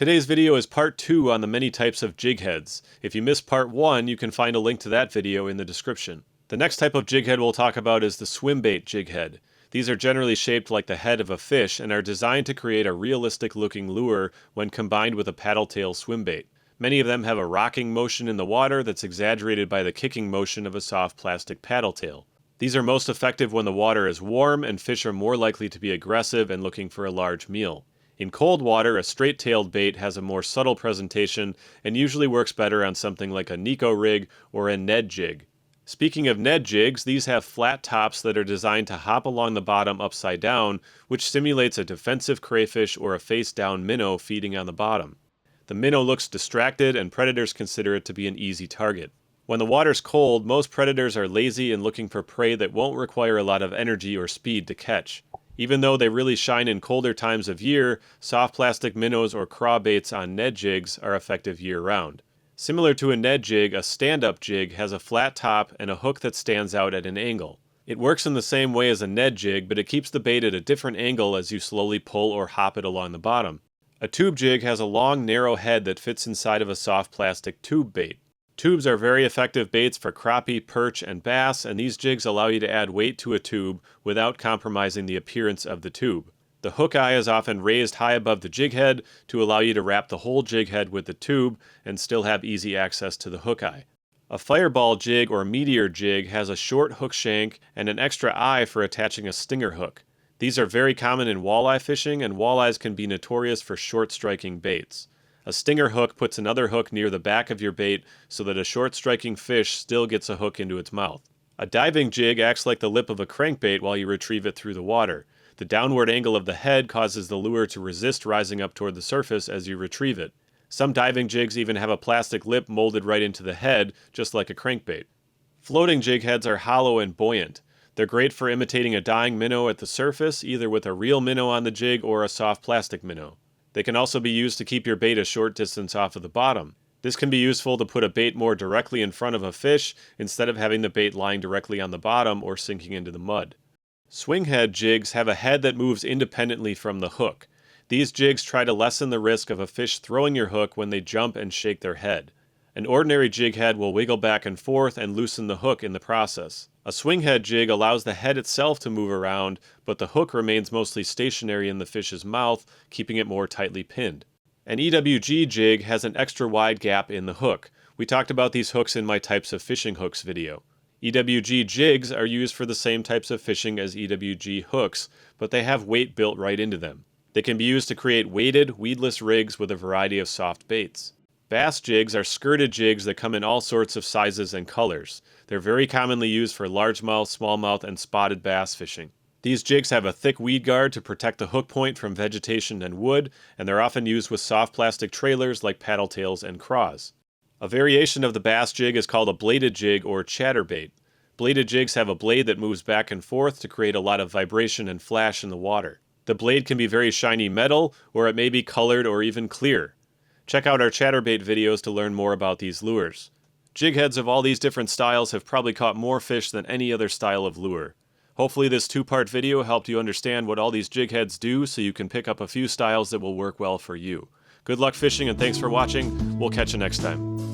Today's video is part 2 on the many types of jig heads. If you missed part 1, you can find a link to that video in the description. The next type of jig head we'll talk about is the swimbait jig head. These are generally shaped like the head of a fish and are designed to create a realistic looking lure when combined with a paddletail swimbait. Many of them have a rocking motion in the water that's exaggerated by the kicking motion of a soft plastic paddletail. These are most effective when the water is warm and fish are more likely to be aggressive and looking for a large meal. In cold water, a straight-tailed bait has a more subtle presentation and usually works better on something like a Nico rig or a Ned Jig. Speaking of Ned Jigs, these have flat tops that are designed to hop along the bottom upside down, which simulates a defensive crayfish or a face-down minnow feeding on the bottom. The minnow looks distracted and predators consider it to be an easy target. When the water's cold, most predators are lazy and looking for prey that won't require a lot of energy or speed to catch. Even though they really shine in colder times of year, soft plastic minnows or craw baits on Ned Jigs are effective year-round. Similar to a Ned Jig, a stand-up jig has a flat top and a hook that stands out at an angle. It works in the same way as a Ned Jig, but it keeps the bait at a different angle as you slowly pull or hop it along the bottom. A tube jig has a long, narrow head that fits inside of a soft plastic tube bait. Tubes are very effective baits for crappie, perch, and bass, and these jigs allow you to add weight to a tube without compromising the appearance of the tube. The hook eye is often raised high above the jig head to allow you to wrap the whole jig head with the tube and still have easy access to the hook eye. A fireball jig or meteor jig has a short hook shank and an extra eye for attaching a stinger hook. These are very common in walleye fishing, and walleyes can be notorious for short striking baits. A stinger hook puts another hook near the back of your bait so that a short striking fish still gets a hook into its mouth. A diving jig acts like the lip of a crankbait while you retrieve it through the water. The downward angle of the head causes the lure to resist rising up toward the surface as you retrieve it. Some diving jigs even have a plastic lip molded right into the head, just like a crankbait. Floating jig heads are hollow and buoyant. They're great for imitating a dying minnow at the surface, either with a real minnow on the jig or a soft plastic minnow. They can also be used to keep your bait a short distance off of the bottom. This can be useful to put a bait more directly in front of a fish instead of having the bait lying directly on the bottom or sinking into the mud. Swing head jigs have a head that moves independently from the hook. These jigs try to lessen the risk of a fish throwing your hook when they jump and shake their head. An ordinary jig head will wiggle back and forth and loosen the hook in the process. A swing head jig allows the head itself to move around, but the hook remains mostly stationary in the fish's mouth, keeping it more tightly pinned. An EWG jig has an extra wide gap in the hook. We talked about these hooks in my types of fishing hooks video. EWG jigs are used for the same types of fishing as EWG hooks, but they have weight built right into them. They can be used to create weighted, weedless rigs with a variety of soft baits. Bass jigs are skirted jigs that come in all sorts of sizes and colors. They're very commonly used for largemouth, smallmouth, and spotted bass fishing. These jigs have a thick weed guard to protect the hook point from vegetation and wood, and they're often used with soft plastic trailers like paddletails and craws. A variation of the bass jig is called a bladed jig or chatterbait. Bladed jigs have a blade that moves back and forth to create a lot of vibration and flash in the water. The blade can be very shiny metal, or it may be colored or even clear. Check out our chatterbait videos to learn more about these lures. Jig heads of all these different styles have probably caught more fish than any other style of lure. Hopefully this two-part video helped you understand what all these jig heads do so you can pick up a few styles that will work well for you. Good luck fishing and thanks for watching. We'll catch you next time.